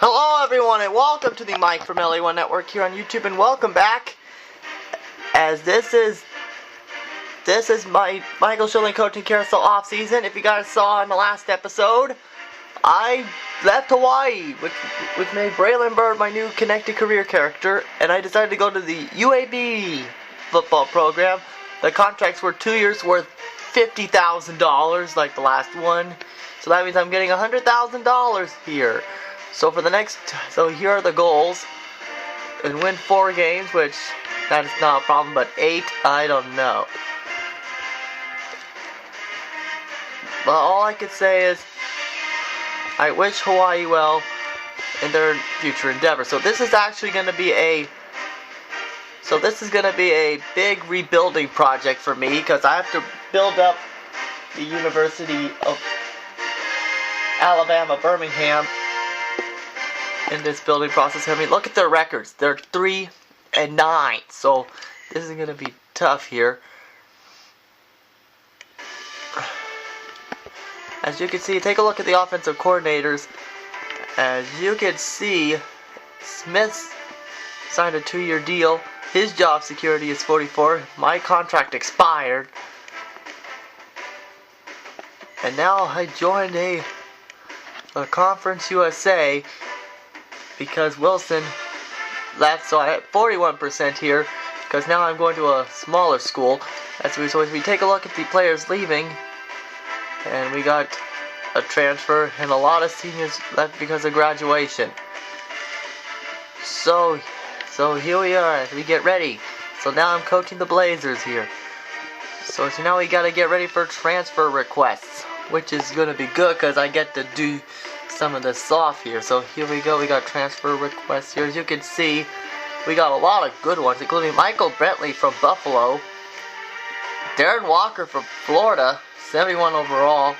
Hello everyone and welcome to the Mike from LA1 Network here on YouTube, and welcome back as this is my Michael Schilling coaching Carousel off-season. If you guys saw in the last episode, I left Hawaii, which made Braylon Bird my new connected career character, and I decided to go to the UAB football program. The contracts were 2 years worth $50,000 like the last one, so that means I'm getting $100,000 here. So here are the goals. And win 4 games, which that is not a problem, but 8, I don't know. But all I could say is I wish Hawaii well in their future endeavor. So this is actually going to be a big rebuilding project for me, because I have to build up the University of Alabama Birmingham in this building process. I mean, look at their records. They're 3-9. So this is gonna be tough here. As you can see, take a look at the offensive coordinators. As you can see, Smith signed a 2-year deal. His job security is 44. My contract expired, and now I joined a Conference USA because Wilson left, so I have 41% here, because now I'm going to a smaller school. So as we take a look at the players leaving, and we got a transfer, and a lot of seniors left because of graduation. So here we are as we get ready. So now I'm coaching the Blazers here. So now we gotta get ready for transfer requests, which is gonna be good because I get to do some of this off here. So here we go, we got transfer requests here. As you can see, we got a lot of good ones, including Michael Bentley from Buffalo, Darren Walker from Florida, 71 overall,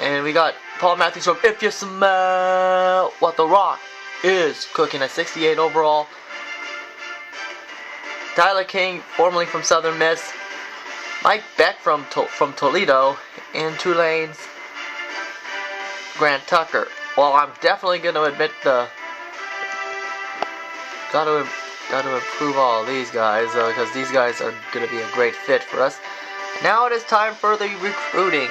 and we got Paul Matthews from If You Smell What the Rock Is Cooking at 68 overall, Tyler King, formerly from Southern Miss, Mike Beck from Toledo, and Tulane's Grant Tucker. Well, I'm definitely going to admit got to improve all of these guys, because these guys are going to be a great fit for us. Now it is time for the recruiting.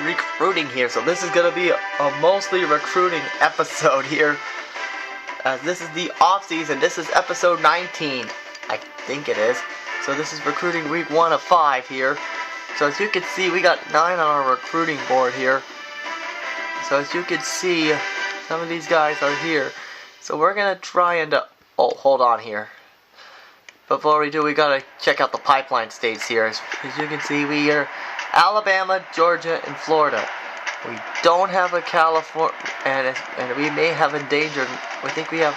Recruiting here. So this is going to be a mostly recruiting episode here. This is the off season. This is episode 19. I think it is. So this is recruiting week 1 of 5 here. So as you can see, we got 9 on our recruiting board here. So as you can see, some of these guys are here. So we're going to try and... hold on here. Before we do, we got to check out the pipeline states here. As you can see, we are Alabama, Georgia, and Florida. We don't have a California, and we may have endangered. We think we have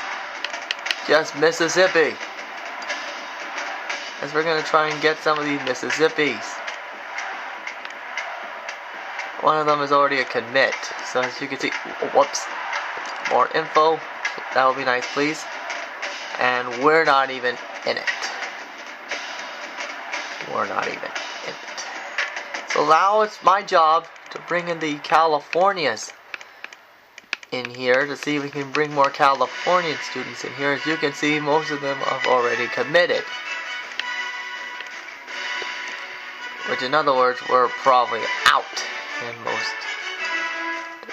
just Mississippi, as we're gonna try and get some of these Mississippis. One of them is already a commit. So as you can see, whoops, more info. That would be nice, please. And we're not even in it. We're not even in it. So now it's my job to bring in the Californias in here, to see if we can bring more Californian students in here. As you can see, most of them have already committed, which in other words, we're probably out in most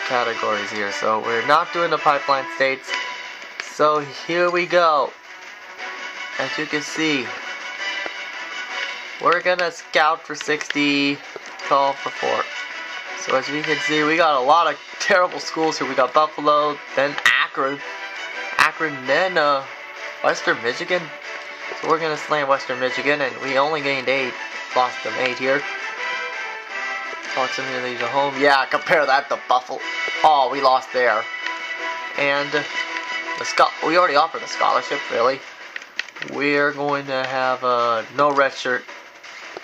categories here. So we're not doing the pipeline states. So here we go. As you can see, we're gonna scout for 60, call for 4. So as you can see, we got a lot of terrible schools here. We got Buffalo, then Akron, then Western Michigan. So we're gonna slam Western Michigan, and we only gained 8, lost them 8 here. Proximity to home, yeah, compare that to Buffalo. Oh, we lost there. And we already offered the scholarship, really. We're going to have no red shirt,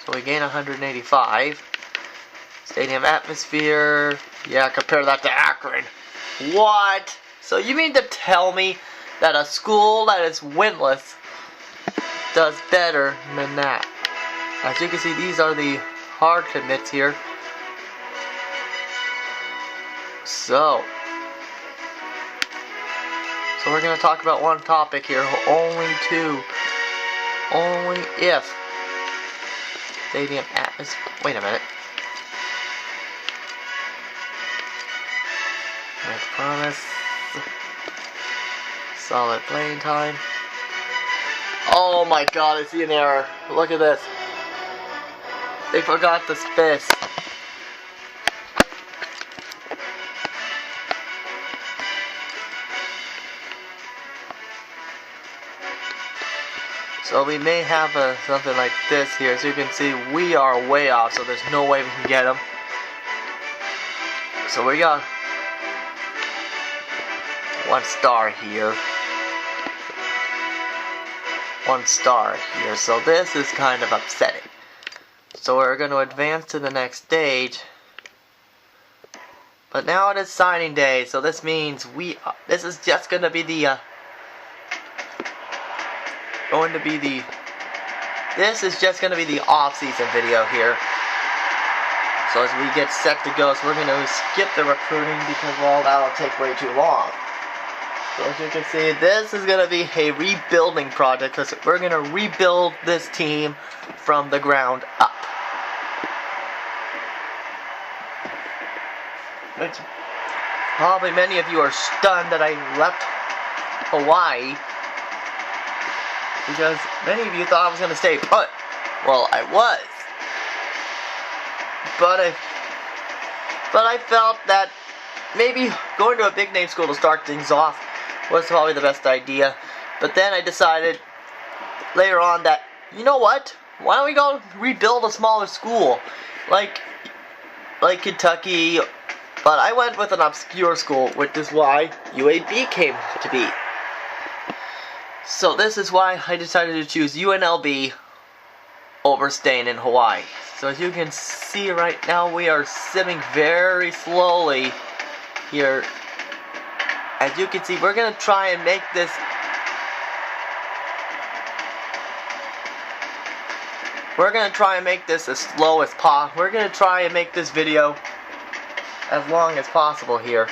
so we gain 185. Stadium atmosphere, yeah, compare that to Akron. What? So you mean to tell me that a school that is winless does better than that? As you can see, these are the hard commits here. So we're going to talk about one topic here, only if stadium atmosphere. Wait a minute. I promise. Solid playing time. Oh my god, I see an error. Look at this. They forgot the space. So we may have something like this here. As you can see, we are way off, so there's no way we can get them. So we got 1 star here. 1 star here. So this is kind of upsetting. So we're going to advance to the next stage. But now it is signing day, so this means this is just going to be the this is just going to be the off-season video here. So as we get set to go, so we're going to skip the recruiting because, well, that'll take way too long. So as you can see, this is going to be a rebuilding project because we're going to rebuild this team from the ground up. Which probably many of you are stunned that I left Hawaii, because many of you thought I was going to stay put. Well, I was. But I felt that maybe going to a big name school to start things off was probably the best idea. But then I decided later on that, you know what? Why don't we go rebuild a smaller school? Like Kentucky. But I went with an obscure school, which is why UAB came to be. So this is why I decided to choose UNLV over staying in Hawaii. So as you can see right now, we are simming very slowly here. As you can see, we're going to try and make this as slow as possible. We're going to try and make this video as long as possible here,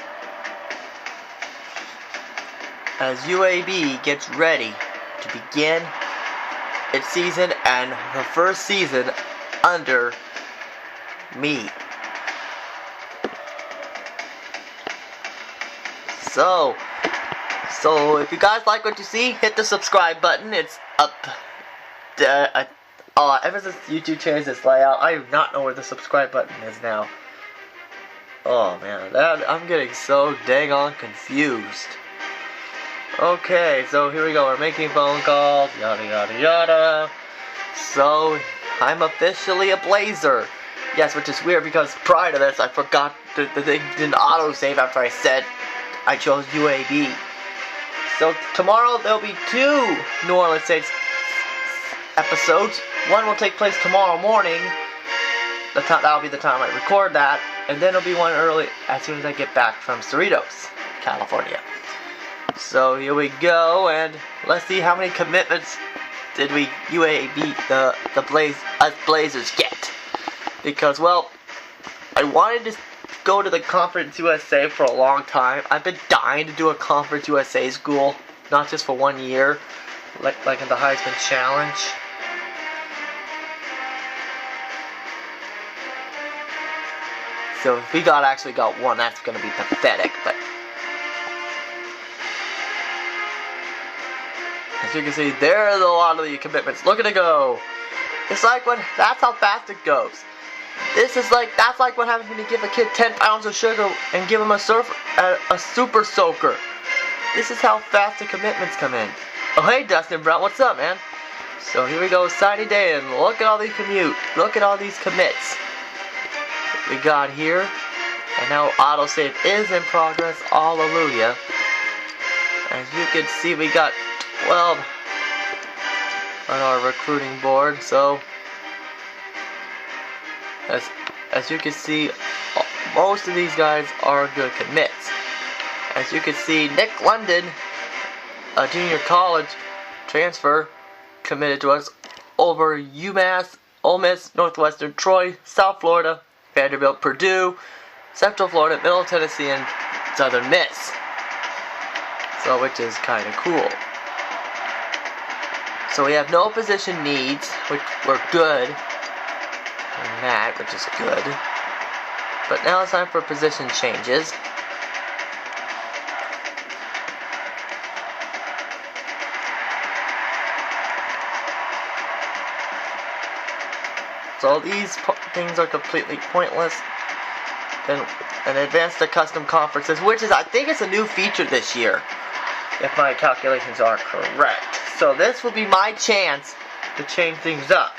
as UAB gets ready to begin its season and the first season under me. So if you guys like what you see, hit the subscribe button. It's up. Ever since YouTube changed its layout, I do not know where the subscribe button is now. Oh man, I'm getting so dang on confused. Okay, so here we go. We're making phone calls, yada yada yada. So I'm officially a Blazer. Yes, which is weird because prior to this I forgot the thing didn't autosave after I said I chose UAB. So tomorrow there'll be 2 New Orleans Saints episodes. One will take place tomorrow morning. That'll be the time I record that. And then there'll be one early as soon as I get back from Cerritos, California. So here we go, and let's see how many commitments did we UAB us Blazers get. Because, well, I wanted to go to the Conference USA for a long time. I've been dying to do a Conference USA school, not just for 1 year, like in the Heisman Challenge. So if we actually got one, that's going to be pathetic, but as you can see, there's a lot of the commitments. Look at it go. It's like that's how fast it goes. That's like what happens when you give a kid 10 pounds of sugar and give him a super soaker. This is how fast the commitments come in. Oh hey Dustin Brown, what's up man? So here we go, signing day, and look at all these commits we got here. And now autosave is in progress. Hallelujah. As you can see, we got 12 on our recruiting board. So as you can see, most of these guys are good commits. As you can see, Nick London, a junior college transfer, committed to us over UMass Ole Miss, Northwestern, Troy, South Florida, Vanderbilt, Purdue, Central Florida, Middle Tennessee, and Southern Miss. So, which is kind of cool. So we have no position needs, which we're good. And that, which is good. But now it's time for position changes. So these things are completely pointless. Then advanced to custom conferences, which is, I think it's a new feature this year, if my calculations are correct. So this will be my chance to change things up.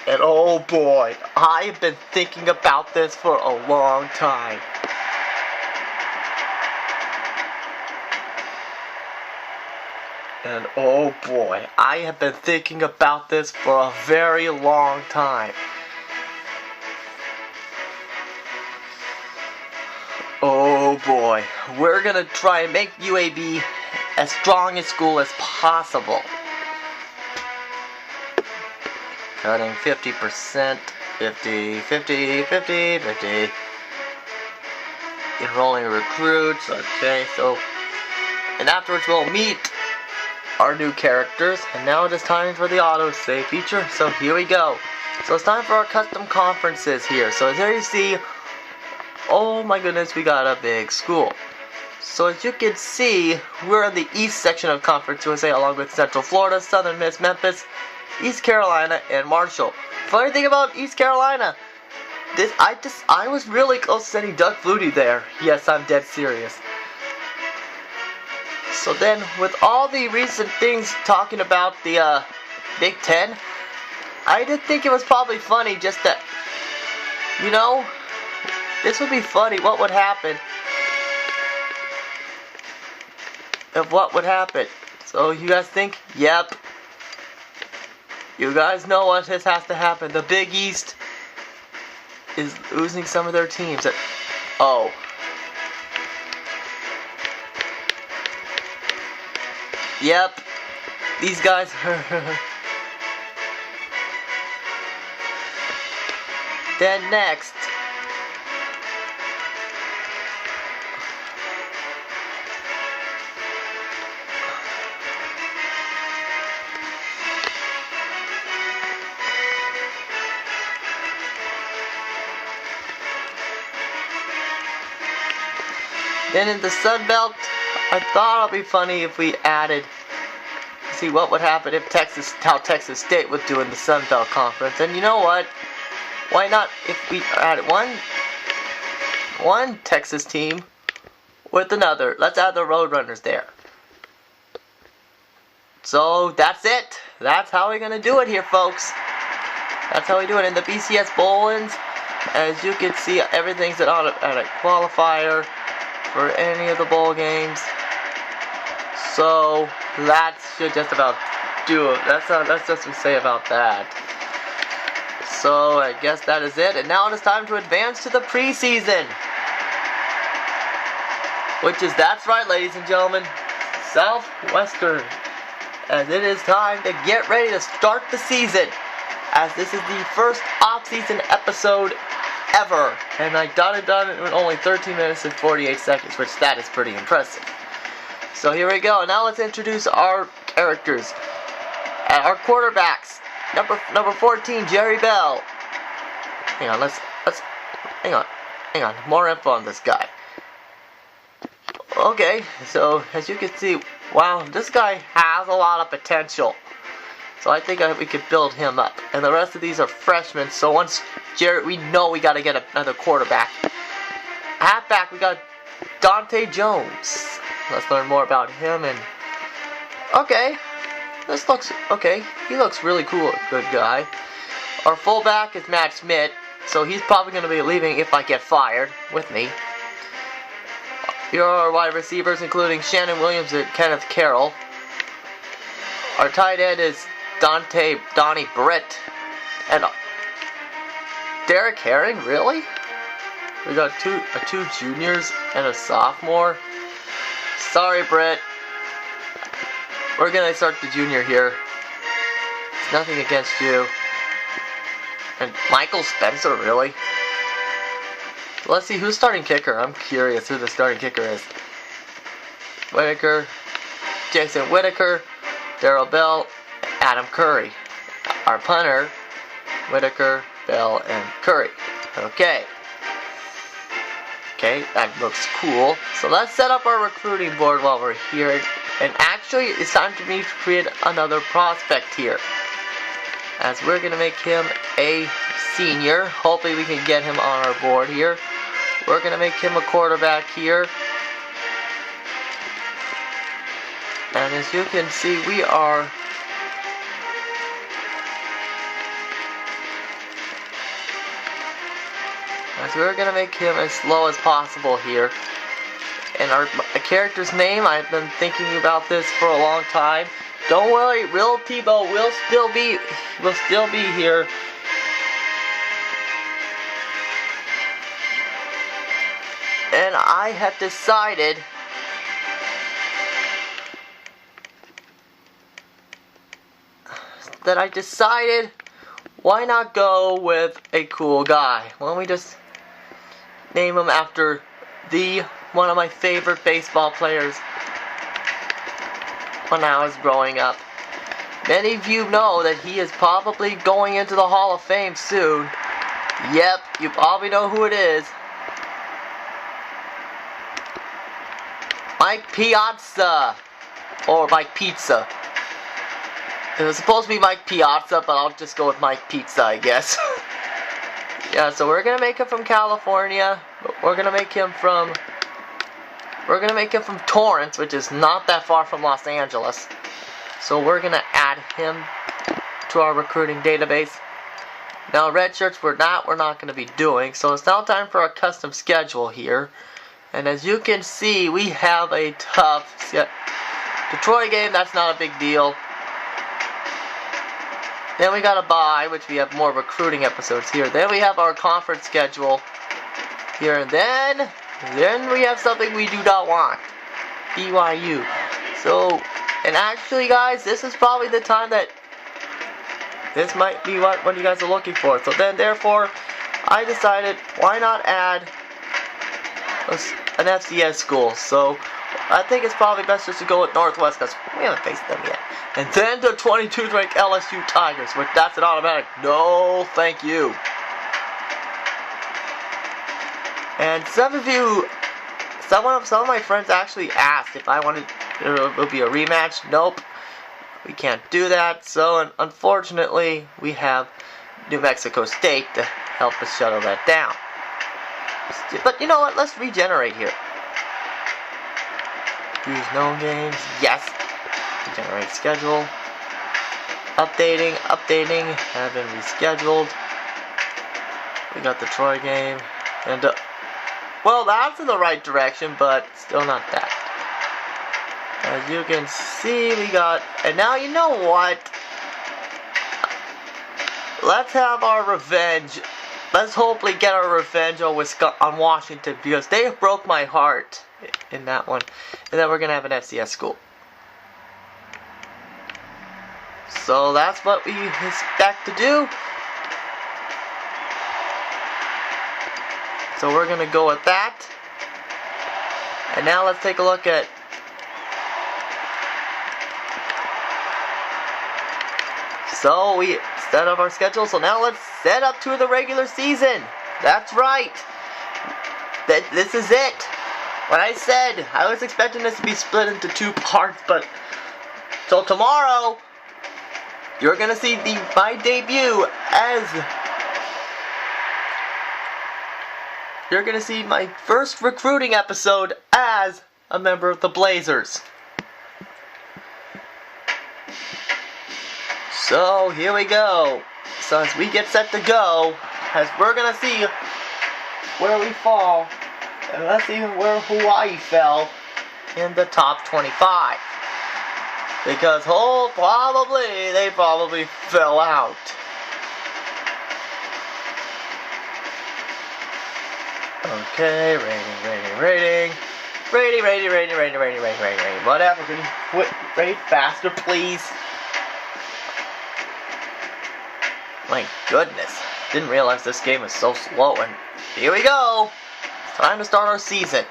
And oh boy, I have been thinking about this for a long time. And oh boy, I have been thinking about this for a very long time. Oh boy, we're gonna try and make UAB as strong a school as possible. Cutting 50%, 50, 50, 50, 50. Enrolling recruits, okay, so. And afterwards we'll meet our new characters. And now it is time for the autosave feature, so here we go. So it's time for our custom conferences here. So there you see, oh my goodness, we got a big school. So as you can see, we're in the east section of Conference USA along with Central Florida, Southern Miss, Memphis, East Carolina, and Marshall. Funny thing about East Carolina, I was really close to sending Doug Flutie there. Yes, I'm dead serious. So then, with all the recent things talking about the Big Ten, I did think it was probably funny just that, you know, this would be funny. What would happen? What would happen? So you guys think? Yep. You guys know what has to happen. The Big East is losing some of their teams. Oh. Yep. These guys. Then next. Then in the Sun Belt, I thought it would be funny if we added, see what would happen if how Texas State would do in the Sun Belt Conference. And you know what? Why not if we added one Texas team with another? Let's add the Roadrunners there. So that's it. That's how we're gonna do it here, folks. That's how we do it in the BCS Bowlins. As you can see, everything's at a qualifier for any of the bowl games. So that should just about do it. That's just to say about that. So I guess that is it. And now it is time to advance to the preseason. That's right, ladies and gentlemen, Southwestern. As it is time to get ready to start the season. As this is the first off-season episode ever. And I got it done in only 13 minutes and 48 seconds, which that is pretty impressive. So here we go. Now let's introduce our characters. Our quarterbacks. Number 14, Jerry Bell. Hang on, hang on. More info on this guy. Okay, so as you can see, wow, this guy has a lot of potential. So I think we could build him up. And the rest of these are freshmen. So once Jared, we know we got to get another quarterback. Halfback, we got Dante Jones. Let's learn more about him. And okay, this looks okay. He looks really cool. Good guy. Our fullback is Matt Schmidt. So he's probably going to be leaving if I get fired with me. Here are our wide receivers, including Shannon Williams and Kenneth Carroll. Our tight end is Donnie Britt, and Derek Herring, really? We got two juniors and a sophomore. Sorry, Britt. We're gonna start the junior here. It's nothing against you. And Michael Spencer, really? Let's see who's starting kicker. I'm curious who the starting kicker is. Whitaker, Jason Whitaker, Darryl Bell, Adam Curry. Our punter, Whitaker, Bell, and Curry. Okay. Okay, that looks cool. So let's set up our recruiting board while we're here. And actually, it's time for me to create another prospect here. As we're going to make him a senior. Hopefully we can get him on our board here. We're going to make him a quarterback here. And as you can see, we are... As we're going to make him as slow as possible here. And our character's name, I've been thinking about this for a long time. Don't worry, Real Tebow will still be here. And I have decided why not go with a cool guy? Why don't we just name him after one of my favorite baseball players when I was growing up. Many of you know that he is probably going into the Hall of Fame soon. Yep, you probably know who it is. Mike Piazza. Or Mike Pizza. It was supposed to be Mike Piazza, but I'll just go with Mike Pizza, I guess. Yeah, so we're gonna make him from California. We're gonna make him from Torrance, which is not that far from Los Angeles. So we're gonna add him to our recruiting database. Now red shirts we're not gonna be doing, so it's now time for a custom schedule here. And as you can see, we have a tough Detroit game. That's not a big deal. Then we got a bye, which we have more recruiting episodes here. Then we have our conference schedule here, and then we have something we do not want. BYU. So, and actually guys, this is probably the time that this might be what you guys are looking for. So then, therefore, I decided, why not add an FCS school? So, I think it's probably best just to go with Northwest, because we haven't faced them yet. And then the 22nd ranked LSU Tigers, which that's an automatic no thank you. And some of my friends actually asked if I wanted it would be a rematch. Nope, we can't do that. So unfortunately, we have New Mexico State to help us shuttle that down. But you know what? Let's regenerate here. Use known games. Yes. Regenerate schedule. Updating. Have been rescheduled. We got the Troy game. And, well, that's in the right direction, but still not that. As you can see, we got... And now, you know what? Let's have our revenge. Let's hopefully get our revenge on Washington, because they broke my heart in that one. And then we're going to have an FCS school. So that's what we expect to do. So we're going to go with that. And now let's take a look at... So we set up our schedule. So now let's set up to the regular season. That's right. This is it. When I said I was expecting this to be split into 2 parts, but so tomorrow you're gonna see my debut as you're gonna see my first recruiting episode as a member of the Blazers. So here we go. So as we get set to go, as we're gonna see where we fall. And let's see where Hawaii fell in the top 25. Because they probably fell out. Okay, rating. Whatever, can you quit rate faster, please? My goodness. didn't realize this game is so slow, and here we go. It's time to start our season.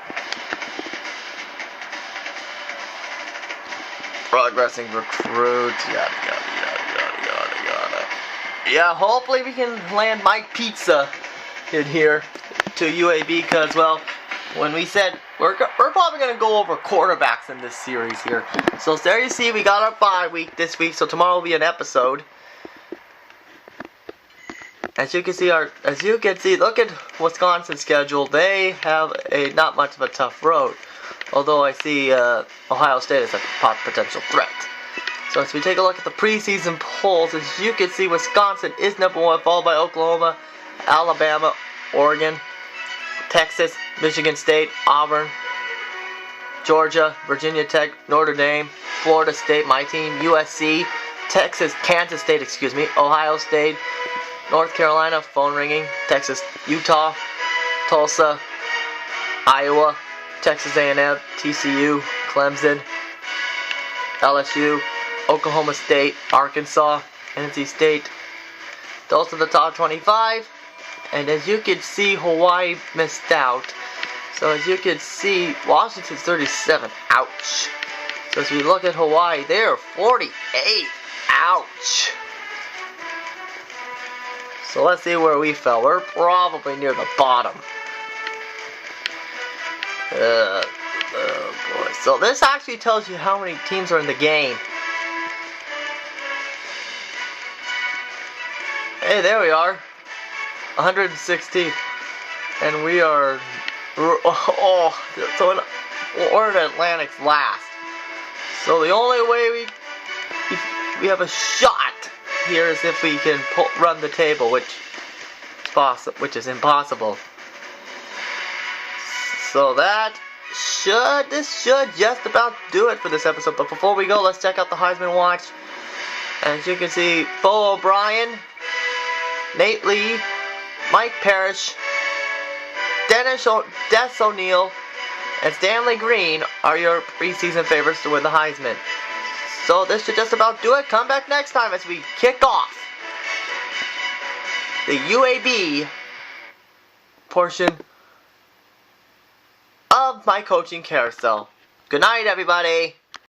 Progressing recruits, yada yada yada yada yada yada. Yeah, hopefully we can land Mike Pizza in here to UAB, because, well, when we said we're probably going to go over quarterbacks in this series here. So there you see, we got our bye week this week, so tomorrow will be an episode. As you can see, look at Wisconsin's schedule. They have not much of a tough road. Although I see Ohio State is a potential threat. So as we take a look at the preseason polls, as you can see, Wisconsin is #1, followed by Oklahoma, Alabama, Oregon, Texas, Michigan State, Auburn, Georgia, Virginia Tech, Notre Dame, Florida State, my team, USC, Kansas State, Ohio State, North Carolina, phone ringing, Texas, Utah, Tulsa, Iowa, Texas A&M, TCU, Clemson, LSU, Oklahoma State, Arkansas, NC State. Those are the top 25. And as you can see, Hawaii missed out. So as you can see, Washington's 37. Ouch. So as we look at Hawaii, they're 48. Ouch. So let's see where we fell. We're probably near the bottom. Oh boy. So this actually tells you how many teams are in the game. Hey, there we are. 116th. And we are... so we're in Atlantic's last. So the only way we have a shot here is if we can run the table, which is impossible. So this should just about do it for this episode. But before we go, let's check out the Heisman Watch. As you can see, Bo O'Brien, Nate Lee, Mike Parrish, Des O'Neill, and Stanley Green are your preseason favorites to win the Heisman. So this should just about do it. Come back next time as we kick off the UAB portion of my coaching carousel. Good night, everybody.